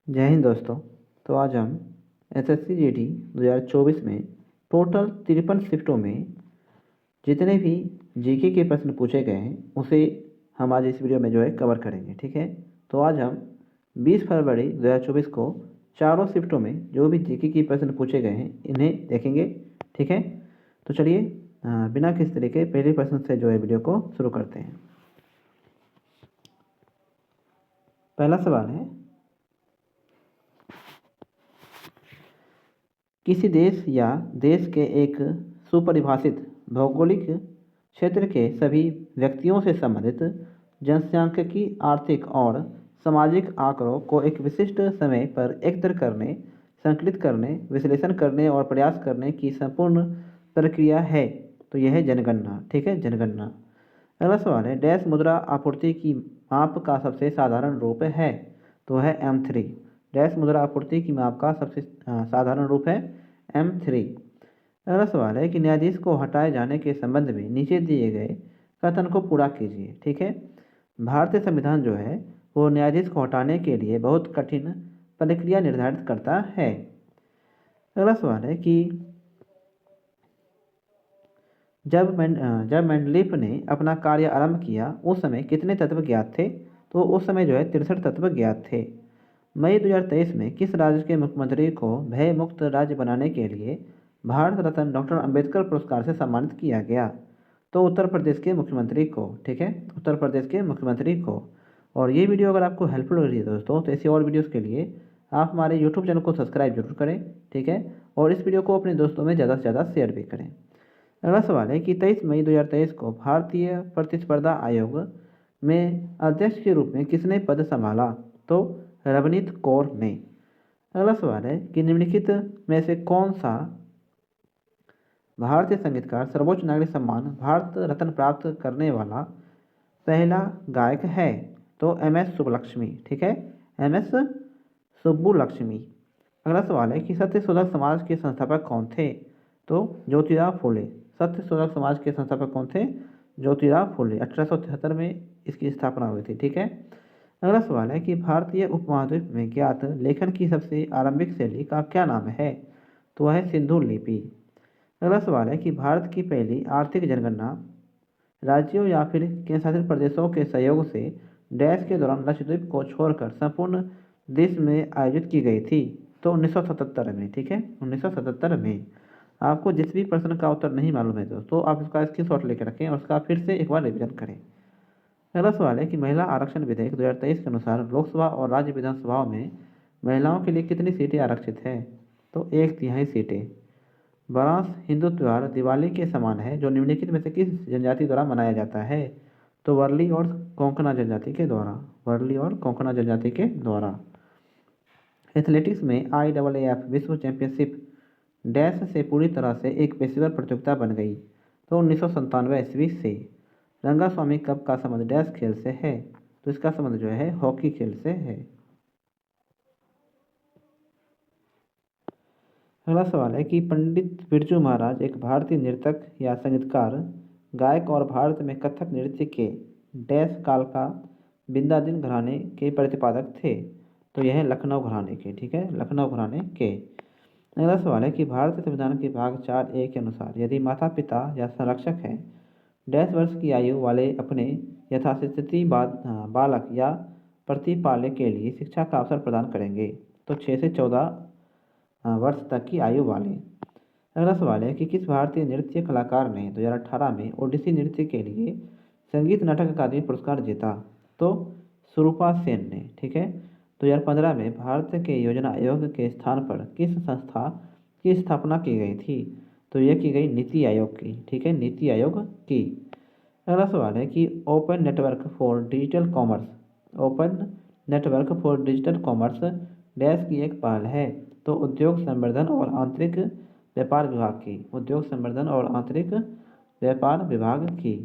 जय हिंद दोस्तों। तो आज हम एसएससी जीडी 2024 में टोटल 53 शिफ्टों में जितने भी जीके के प्रश्न पूछे गए हैं उसे हम आज इस वीडियो में कवर करेंगे। ठीक है, तो आज हम 20 फरवरी 2024 को चारों शिफ्टों में जो भी जीके के प्रश्न पूछे गए हैं इन्हें देखेंगे। ठीक है, तो चलिए बिना किसी तरीके पहले प्रश्न से वीडियो को शुरू करते हैं। पहला सवाल है, किसी देश या देश के एक सुपरिभाषित भौगोलिक क्षेत्र के सभी व्यक्तियों से संबंधित जनसांख्यिकी, आर्थिक और सामाजिक आंकड़ों को एक विशिष्ट समय पर एकत्र करने, संकलित करने, विश्लेषण करने और प्रयास करने की संपूर्ण प्रक्रिया है। तो यह है जनगणना। ठीक है, जनगणना। अगला सवाल है, डैश मुद्रा आपूर्ति की माप का सबसे साधारण रूप है। तो है M3। डैश मुद्रा आपूर्ति की माप का सबसे साधारण रूप है M3। अगला सवाल है कि न्यायाधीश को हटाए जाने के संबंध में नीचे दिए गए कथन को पूरा कीजिए। ठीक है, भारतीय संविधान वो न्यायाधीश को हटाने के लिए बहुत कठिन प्रक्रिया निर्धारित करता है। अगला सवाल है कि जब मेंडलीफ ने अपना कार्य आरंभ किया उस समय कितने तत्व ज्ञात थे। तो उस समय 63 तत्व ज्ञात थे। मई 2023 में किस राज्य के मुख्यमंत्री को भय मुक्त राज्य बनाने के लिए भारत रत्न डॉक्टर अंबेडकर पुरस्कार से सम्मानित किया गया। तो उत्तर प्रदेश के मुख्यमंत्री को। ठीक है, उत्तर प्रदेश के मुख्यमंत्री को। और ये वीडियो अगर आपको हेल्पफुल लग रही है दोस्तों, तो ऐसी और वीडियोस के लिए आप हमारे यूट्यूब चैनल को सब्सक्राइब जरूर करें। ठीक है, और इस वीडियो को अपने दोस्तों में ज़्यादा से ज़्यादा शेयर भी करें। अगला सवाल है कि 23 मई 2023 को भारतीय प्रतिस्पर्धा आयोग में अध्यक्ष के रूप में किसने पद संभाला। तो रवनीत कौर ने। अगला सवाल है कि निम्नलिखित में से कौन सा भारतीय संगीतकार सर्वोच्च नागरिक सम्मान भारत रत्न प्राप्त करने वाला पहला गायक है। तो MS सुब्बुलक्ष्मी। ठीक है, MS सुब्बुलक्ष्मी। अगला सवाल है कि सत्यशोधक समाज के संस्थापक कौन थे। तो ज्योतिराव फूले। सत्यशोधक समाज के संस्थापक कौन थे। ज्योतिराव फूले। 1873 में इसकी स्थापना हुई थी। ठीक है, अगला सवाल है कि भारतीय उपमहाद्वीप में ज्ञात लेखन की सबसे आरंभिक शैली का क्या नाम है। तो वह है सिंधु लिपि। अगला सवाल है कि भारत की पहली आर्थिक जनगणना राज्यों या फिर केंद्रशासित प्रदेशों के सहयोग से डैश के दौरान लक्षद्वीप को छोड़कर संपूर्ण देश में आयोजित की गई थी। तो 1977 में। ठीक है, 1977 में। आपको जिस भी प्रश्न का उत्तर नहीं मालूम है दोस्तों, आप इसका स्क्रीनशॉट लेकर रखें और उसका फिर से एक बार रिवीजन करें। अगला सवाल है कि महिला आरक्षण विधेयक 2023 के अनुसार लोकसभा और राज्य विधानसभाओं में महिलाओं के लिए कितनी सीटें आरक्षित है। तो 1/3 सीटें। बारांस हिंदू त्यौहार दिवाली के समान है जो निम्नलिखित में से किस जनजाति द्वारा मनाया जाता है। तो वर्ली और कोंकणा जनजाति के द्वारा। वर्ली और कोंकणा जनजाति के द्वारा। एथलेटिक्स में IAAF विश्व चैंपियनशिप डैश से पूरी तरह से एक पेशेवर प्रतियोगिता बन गई। तो 1997 ईस्वी से। रंगास्वामी कप का संबंध डैश खेल से है। तो इसका संबंध हॉकी खेल से है। अगला सवाल है कि पंडित बिरजू महाराज एक भारतीय नर्तक या संगीतकार, गायक और भारत में कथक नृत्य के डैश काल का बिंदादिन घराने के प्रतिपादक थे। तो यह है लखनऊ घराने के। ठीक है, लखनऊ घराने के। अगला सवाल है कि भारतीय संविधान के भाग 4A के अनुसार यदि माता पिता या संरक्षक हैं डैश वर्ष की आयु वाले अपने यथास्थिति बालक या प्रतिपाल्य के लिए शिक्षा का अवसर प्रदान करेंगे। तो 6 से 14 वर्ष तक की आयु वाले। अगला सवाल है कि किस भारतीय नृत्य कलाकार ने 2018 में ओडिसी नृत्य के लिए संगीत नाटक अकादमी पुरस्कार जीता। तो सुरूपा सेन ने। ठीक है, 2015 में भारत के योजना आयोग के स्थान पर किस संस्था की स्थापना की गई थी। तो यह की गई नीति आयोग की। ठीक है, नीति आयोग की। अगला सवाल है कि open network for digital commerce. Open network for digital commerce dash की एक पहल है। तो उद्योग संवर्धन और आंतरिक व्यापार विभाग की। उद्योग संवर्धन और आंतरिक व्यापार विभाग की।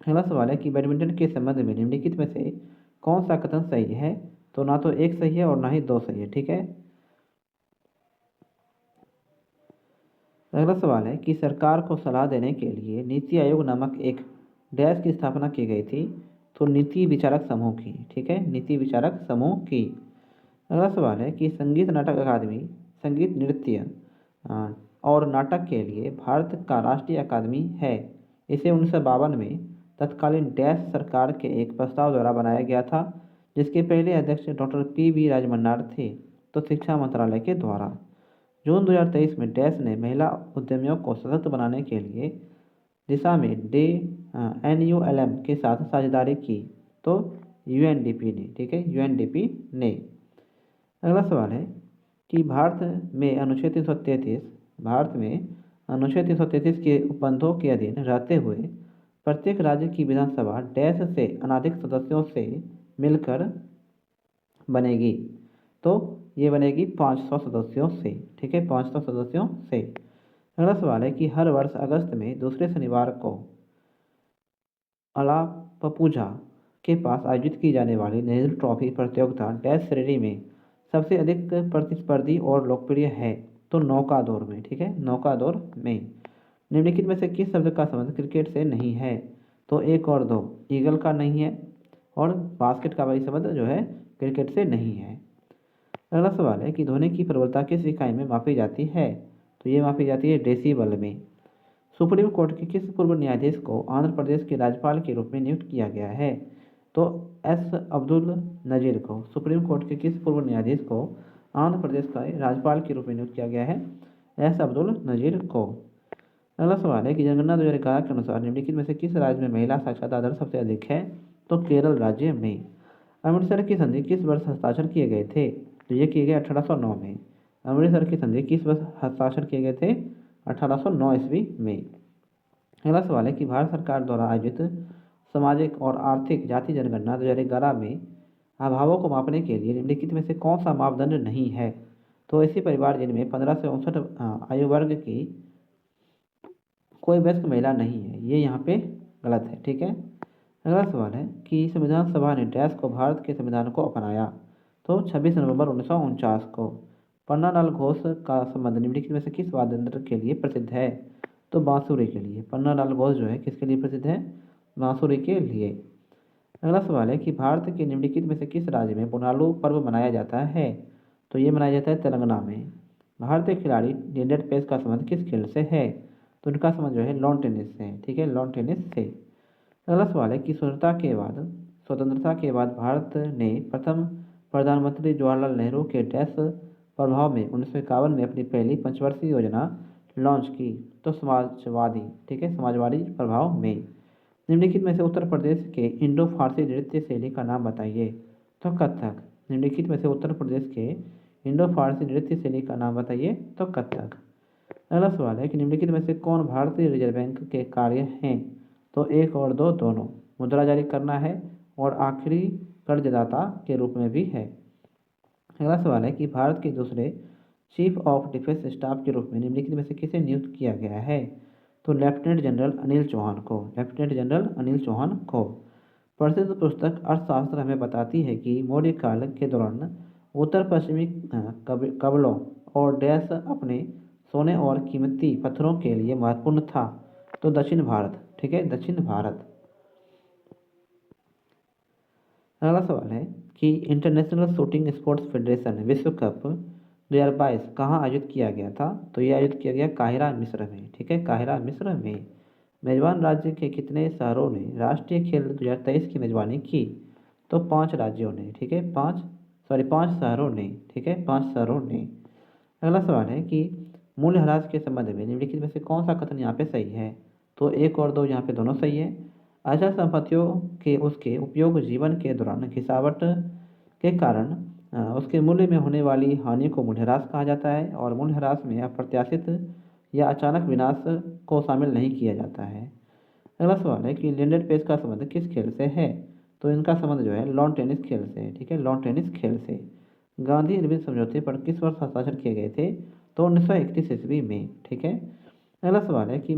अगला सवाल है कि बैडमिंटन के संबंध में निम्नलिखित में से कौन सा कथन सही है। तो ना तो 1 सही है और ना ही 2 सही है। ठीक है, अगला सवाल है कि सरकार को सलाह देने के लिए नीति आयोग नामक एक डैश की स्थापना की गई थी। तो नीति विचारक समूह की। ठीक है, नीति विचारक समूह की। अगला सवाल है कि संगीत नाटक अकादमी संगीत नृत्य और नाटक के लिए भारत का राष्ट्रीय अकादमी है। इसे 1952 में तत्कालीन डैश सरकार के एक प्रस्ताव द्वारा बनाया गया था, जिसके पहले अध्यक्ष डॉक्टर पी.वी. राजमन्नार थे, तो शिक्षा मंत्रालय के द्वारा। जून 2023 में डैश ने महिला उद्यमियों को सशक्त बनाने के लिए दिशा में NULM के साथ साझेदारी की, तो UNDP ने, ठीक है, UNDP ने। अगला सवाल है कि भारत में अनुच्छेद 333 के उपबंधों के अधीन रहते हुए प्रत्येक राज्य की विधानसभा डैश से अनधिक सदस्यों से मिलकर बनेगी, तो ये बनेगी 500 सदस्यों से, ठीक है, 500 सदस्यों से। अगला सवाल है कि हर वर्ष अगस्त में दूसरे शनिवार को अलाप्पूझा के पास आयोजित की जाने वाली नेहरू ट्रॉफी प्रतियोगिता डैश श्रेणी में सबसे अधिक प्रतिस्पर्धी और लोकप्रिय है, तो नौका दौड़ में, ठीक है, नौका दौड़ में। निम्नलिखित में से किस शब्द का संबंध क्रिकेट से नहीं है, तो 1 और 2 ईगल का नहीं है और बास्केट का भी संबंध जो है क्रिकेट से नहीं है। अगला सवाल है कि ध्वनि की प्रबलता किस इकाई में मापी जाती है, तो ये मापी जाती है डेसिबल में। सुप्रीम कोर्ट के किस पूर्व न्यायाधीश को आंध्र प्रदेश के राज्यपाल के रूप में नियुक्त किया गया है, तो एस अब्दुल नजीर को। सुप्रीम कोर्ट के किस पूर्व न्यायाधीश को आंध्र प्रदेश का राज्यपाल के रूप में नियुक्त किया गया है, एस अब्दुल नजीर को। अगला सवाल है कि जनगणना 2011 के अनुसार निम्नलिखित में से किस राज्य में महिला साक्षरता दर सबसे अधिक है, तो केरल राज्य में। अमृतसर की संधि किस वर्ष हस्ताक्षर किए गए थे, तो ये किए गए 1809 में। अमृतसर की संधि किस वर्ष हस्ताक्षर किए गए थे, 1809 ईस्वी में। अगला सवाल है कि भारत सरकार द्वारा आयोजित सामाजिक और आर्थिक जाति जनगणना 2011 में अभावों को मापने के लिए निम्नलिखित में से कौन सा मापदंड नहीं है, तो ऐसे परिवार जिनमें 15 से 59 आयु वर्ग की कोई वयस्क महिला नहीं है, ये यहाँ पे गलत है, ठीक है। अगला सवाल है कि संविधान सभा ने डैश को भारत के संविधान को अपनाया, तो 26 नवंबर 1949 को। पन्नालाल घोष का संबंध निम्नलिखित में से किस वाद्य यंत्र के लिए प्रसिद्ध है, तो बांसुरी के लिए। पन्नालाल घोष जो है किसके लिए प्रसिद्ध है, बांसुरी के लिए। अगला सवाल है कि भारत के निम्नलिखित में से किस राज्य में बोनालू पर्व मनाया जाता है, तो ये मनाया जाता है तेलंगाना में। भारतीय खिलाड़ी लिएंडर पेस का संबंध किस खेल से है, तो इनका संबंध जो है लॉन टेनिस से, ठीक है, लॉन टेनिस से। अगला सवाल है कि स्वतंत्रता के बाद भारत ने प्रथम प्रधानमंत्री जवाहरलाल नेहरू के डैश प्रभाव में 1951 में अपनी पहली पंचवर्षीय योजना लॉन्च की, तो समाजवादी, ठीक है, समाजवादी प्रभाव में। निम्नलिखित में से उत्तर प्रदेश के इंडो फारसी नृत्य शैली का नाम बताइए, तो कथक। निम्नलिखित में से उत्तर प्रदेश के इंडो फारसी नृत्य शैली का नाम बताइए, तो कथक। अगला सवाल है कि निम्नलिखित में से कौन भारतीय रिजर्व बैंक के कार्य हैं, तो 1 और 2 दोनों। मुद्रा जारी करना है और आखिरी कर्जदाता के रूप में भी है। अगला सवाल है कि भारत के दूसरे चीफ ऑफ डिफेंस स्टाफ के रूप में निम्नलिखित में से किसे नियुक्त किया गया है, तो लेफ्टिनेंट जनरल अनिल चौहान को, लेफ्टिनेंट जनरल अनिल चौहान को। प्रसिद्ध पुस्तक अर्थशास्त्र हमें बताती है कि मौर्य काल के दौरान उत्तर पश्चिमी कबलों और डैश अपने सोने और कीमती पत्थरों के लिए महत्वपूर्ण था, तो दक्षिण भारत, ठीक है, दक्षिण भारत। अगला सवाल है कि इंटरनेशनल शूटिंग स्पोर्ट्स फेडरेशन विश्व कप 2022 कहाँ आयोजित किया गया था, तो ये आयोजित किया गया काहिरा मिस्र में, ठीक है, काहिरा मिस्र में। मेजबान राज्य के कितने शहरों ने राष्ट्रीय खेल 2023 की मेजबानी की, तो 5 राज्यों ने, ठीक है, 5 शहरों ने, ठीक है, 5 शहरों ने। अगला सवाल है कि मूल्यह्रास के संबंध में निम्नलिखित में से कौन सा कथन यहाँ पे सही है, तो 1 और 2 यहाँ पे दोनों सही है। अचल संपत्तियों के उसके उपयोग जीवन के दौरान गिरावट के कारण उसके मूल्य में होने वाली हानि को मूल्यह्रास कहा जाता है, और मूल्यह्रास में अप्रत्याशित या अचानक विनाश को शामिल नहीं किया जाता है। अगला सवाल है कि लिएंडर पेस का संबंध किस खेल से है, तो इनका संबंध जो है लॉन टेनिस खेल से है, ठीक है, लॉन टेनिस खेल से। गांधी इरविन समझौते पर किस वर्ष हस्ताक्षर किए गए थे, तो 1931 ईस्वी में, ठीक है। अगला सवाल है कि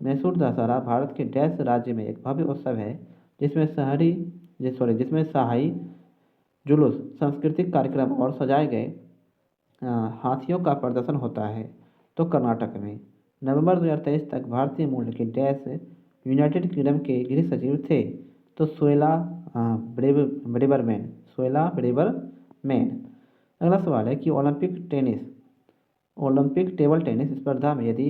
मैसूर दशहरा भारत के डैश राज्य में एक भव्य उत्सव है जिसमें शाही जुलूस, सांस्कृतिक कार्यक्रम और सजाए गए हाथियों का प्रदर्शन होता है, तो कर्नाटक में। नवंबर 2023 तक भारतीय मूल के डैश यूनाइटेड किंगडम के गृह सचिव थे, तो ब्रेबरमैन सोहेला ब्रेवर मैन। अगला सवाल है कि ओलंपिक टेबल टेनिस स्पर्धा में यदि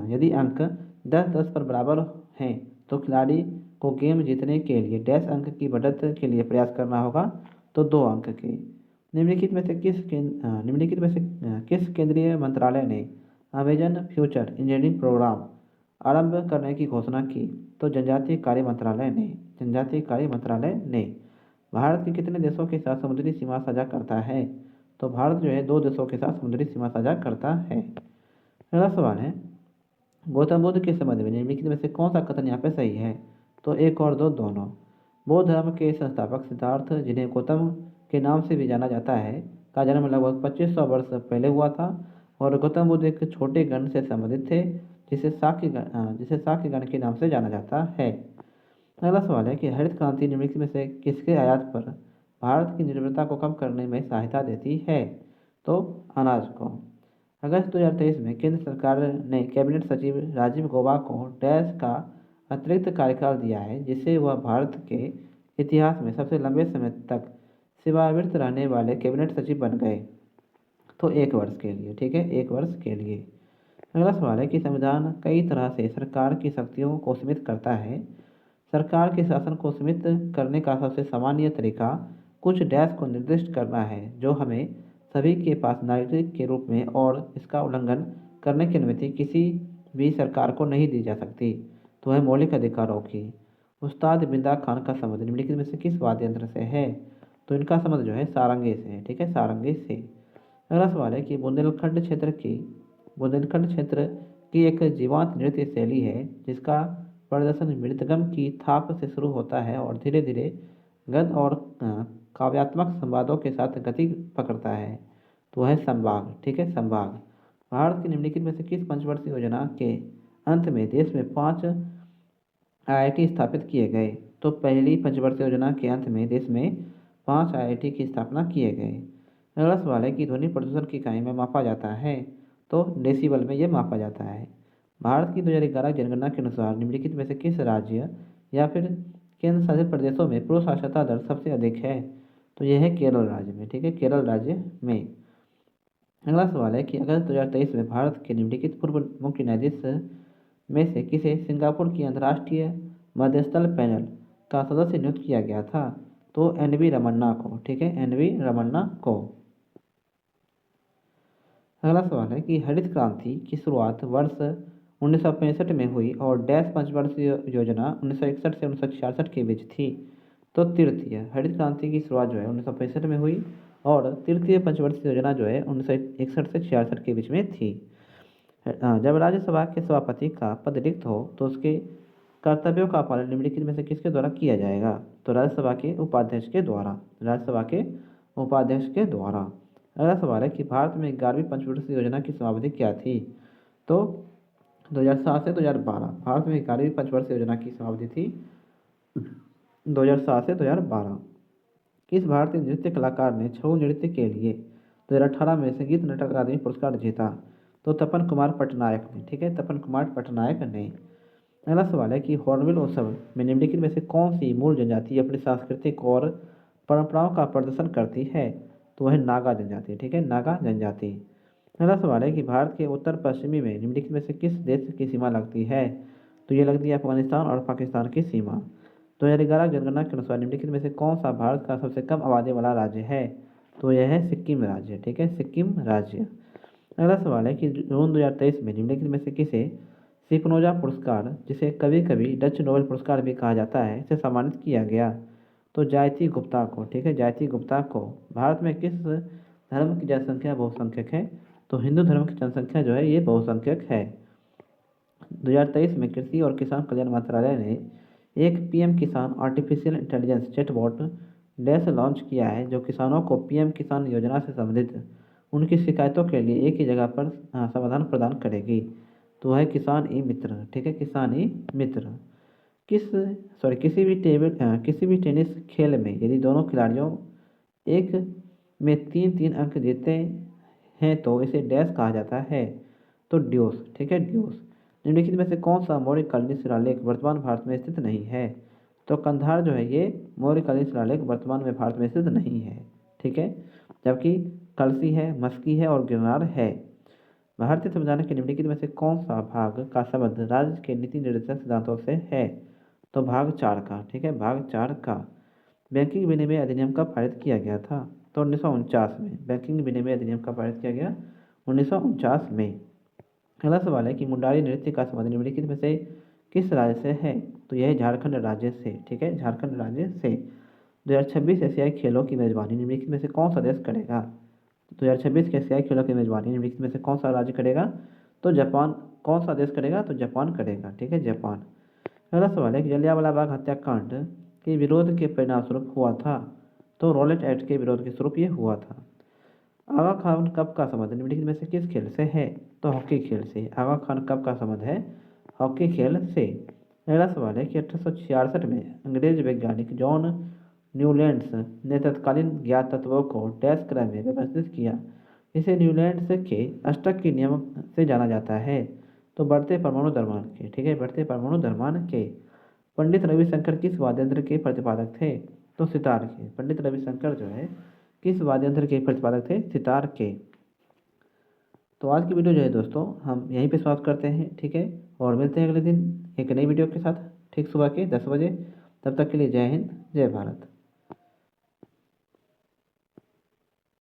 यदि अंक 10-10 पर बराबर हैं तो खिलाड़ी को गेम जीतने के लिए डैश अंक की बढ़त के लिए प्रयास करना होगा, तो 2 अंक के। निम्नलिखित में से किस केंद्रीय मंत्रालय ने अमेजन फ्यूचर इंजीनियरिंग प्रोग्राम आरंभ करने की घोषणा की? तो जनजातीय कार्य मंत्रालय ने। भारत के कितने देशों के साथ समुद्री सीमा साझा करता है? तो भारत जो है 2 देशों के साथ समुद्री सीमा साझा करता है। अगला सवाल है, गौतम बुद्ध के संबंध में निम्नलिखित में से कौन सा कथन यहाँ पे सही है? तो 1 और 2 दोनों। बौद्ध धर्म के संस्थापक सिद्धार्थ, जिन्हें गौतम के नाम से भी जाना जाता है, का जन्म लगभग 2500 वर्ष पहले हुआ था और गौतम बुद्ध एक छोटे गण से संबंधित थे जिसे शाक्य गण के नाम से जाना जाता है। अगला सवाल है कि हरित क्रांति निम्नलिखित में से किसके आयात पर भारत की निर्भरता को कम करने में सहायता देती है? तो अनाज को। अगस्त 2023 में केंद्र सरकार ने कैबिनेट सचिव राजीव गौबा को डैश का अतिरिक्त कार्यकाल दिया है, जिससे वह भारत के इतिहास में सबसे लंबे समय तक सेवानिवृत्त रहने वाले कैबिनेट सचिव बन गए। तो 1 वर्ष के लिए, ठीक है, 1 वर्ष के लिए। अगला सवाल है कि संविधान कई तरह से सरकार की शक्तियों को सीमित करता है। सरकार के शासन को सीमित करने का सबसे सामान्य तरीका कुछ डैश को निर्दिष्ट करना है, जो हमें सभी के पास नागरिक के रूप में, और इसका उल्लंघन करने की अनुमति किसी भी सरकार को नहीं दी जा सकती। तो है मौलिक अधिकारों की। उस्ताद बिंदा खान का संबंध निम्नलिखित में से किस वाद्य यंत्र से है? तो इनका संबंध जो है सारंगी से है, ठीक है, सारंगी से। अगला सवाल है कि बुंदेलखंड क्षेत्र की एक जीवंत नृत्य शैली है जिसका प्रदर्शन मृदंगम की थाप से शुरू होता है और धीरे धीरे गद्य और काव्यात्मक संवादों के साथ गति पकड़ता है। तो है संवाग, ठीक है, संवाग। भारत की निम्नलिखित में से किस पंचवर्षीय योजना के अंत में देश में 5 IIT स्थापित किए गए? तो पहली पंचवर्षीय योजना के अंत में देश में 5 IIT की स्थापना किए गए। अगला सवाल है कि ध्वनि प्रदूषण की इकाई में मापा जाता है? तो डेसिबल में यह मापा जाता है। भारत की 2011 जनगणना के अनुसार निम्नलिखित में से किस राज्य या फिर केंद्र शासित प्रदेशों में पुरुष साक्षरता दर सबसे अधिक है? तो यह है केरल राज्य में, ठीक है, केरल राज्य में। अगला सवाल है कि अगस्त 2023 में भारत के निम्नलिखित पूर्व मुख्य न्यायाधीश में से किसे सिंगापुर की अंतर्राष्ट्रीय मध्यस्थल पैनल का सदस्य नियुक्त किया गया था? तो NV रमन्ना को, ठीक है, NV रमन्ना को। अगला सवाल है कि हरित क्रांति की शुरुआत वर्ष 1965 में हुई और डैश पंचवर्षीय योजना 1961 से 1966 के बीच थी। तो तृतीय हरित क्रांति की शुरुआत जो है 1965 में हुई और तृतीय पंचवर्षीय योजना जो है 1961 से 66 के बीच में थी। जब राज्यसभा के सभापति का पद रिक्त हो तो उसके कर्तव्यों का पालन निम्नलिखित में से किसके द्वारा किया जाएगा? तो राज्यसभा के उपाध्यक्ष के द्वारा, राज्यसभा के उपाध्यक्ष के द्वारा। अगला सवाल है कि भारत में 11वीं पंचवर्षीय योजना की समावधि क्या थी? तो 2007 से 2012। भारत में 11वीं पंचवर्षीय योजना की समावधि थी 2007 से 2012। किस भारतीय नृत्य कलाकार ने छऊ नृत्य के लिए 2018 में संगीत नाटक अकादमी पुरस्कार जीता? तो तपन कुमार पटनायक ने, ठीक है, तपन कुमार पटनायक ने। अगला सवाल है कि हॉर्नबिल उत्सव में निम्नलिखित में से कौन सी मूल जनजाति अपनी सांस्कृतिक और परंपराओं का प्रदर्शन करती है? तो वह नागा जनजाति, ठीक है, नागा जनजाति। अगला सवाल है कि भारत के उत्तर पश्चिमी में निम्नलिखित में से किस देश की सीमा लगती है? तो ये लगती है अफगानिस्तान और पाकिस्तान की सीमा। 2011 जनगणना के अनुसार निम्नलिखित में से कौन सा भारत का सबसे कम आबादी वाला राज्य है? तो यह है सिक्किम राज्य, ठीक है, सिक्किम राज्य। अगला सवाल है कि जून 2023 में निम्नलिखित में से किसे स्पिनोजा पुरस्कार, जिसे कभी कभी डच नोबेल पुरस्कार भी कहा जाता है, से सम्मानित किया गया? तो जायती गुप्ता को, ठीक है, जायती गुप्ता को। भारत में किस धर्म की जनसंख्या बहुसंख्यक है? तो हिंदू धर्म की जनसंख्या जो है ये बहुसंख्यक है। 2023 में कृषि और किसान कल्याण मंत्रालय ने एक PM किसान artificial intelligence chatbot dash launch किया है, जो किसानों को PM किसान योजना से संबंधित उनकी शिकायतों के लिए एक ही जगह पर समाधान प्रदान करेगी। तो है किसान ई मित्र, ठीक है, किसान ई मित्र। किसी भी टेनिस खेल में यदि दोनों खिलाड़ियों एक में 3-3 अंक जीतते हैं तो इसे डैश कहा जाता है? तो ड्यूस, ठीक है, ड्यूस। निम्नलिखित में से कौन सा मौर्यकालीन शिलालेख वर्तमान भारत में स्थित नहीं है? तो कंधार जो है ये मौर्यकालीन शिलालेख वर्तमान में भारत में स्थित नहीं है, ठीक है। जबकि कलसी है, मस्की है और गिरनार है। भारतीय संविधान के निम्नलिखित में से कौन सा भाग का संबंध राज्य के नीति निर्देशक सिद्धांतों से है? तो भाग 4 का, ठीक है, भाग 4 का। बैंकिंग विनिमय अधिनियम कब पारित किया गया था? तो 1949 में। बैंकिंग विनिमय अधिनियम कब पारित किया गया? 1949 में। अगला सवाल है कि मुंडारी नृत्य का संबंध निम्नलिखित में से किस राज्य से है? तो यह झारखंड राज्य से, ठीक है, झारखंड राज्य से। 2026 एशियाई खेलों की मेजबानी निम्नलिखित में से कौन सा देश करेगा? 2026 के एशियाई खेलों की मेजबानी निम्नलिखित में से कौन सा राज्य करेगा? तो जापान। कौन सा देश करेगा? तो जापान करेगा, ठीक है, जापान। अगला सवाल है कि जलियांवाला बाग हत्याकांड के विरोध के परिणामस्वरूप हुआ था? तो रॉलेट एक्ट के विरोध के स्वरूप ये हुआ था। आगा खान कप का संबंध निम्नलिखित में से किस खेल से है? तो हॉकी खेल से। आगा खान कप का संबंध है हॉकी खेल से। अगला सवाल है कि 1866 में अंग्रेज वैज्ञानिक जॉन न्यूलैंड्स ने तत्कालीन ज्ञात तत्वों को डैश क्रम में व्यवस्थित किया। इसे न्यूलैंड्स के अष्टक के नियम से जाना जाता है। तो बढ़ते परमाणु द्रव्यमान के, ठीक है, बढ़ते परमाणु द्रव्यमान के। पंडित रविशंकर किस वाद्य यंत्र के प्रतिपादक थे? तो सितार के। पंडित रविशंकर जो है किस वाद्य यंत्र के प्रतिपादक थे? सितार के। तो आज की वीडियो जो है दोस्तों हम यहीं पे समाप्त करते हैं, ठीक है, और मिलते हैं अगले दिन एक नई वीडियो के साथ, ठीक सुबह के 10 बजे। तब तक के लिए जय हिंद, जय भारत।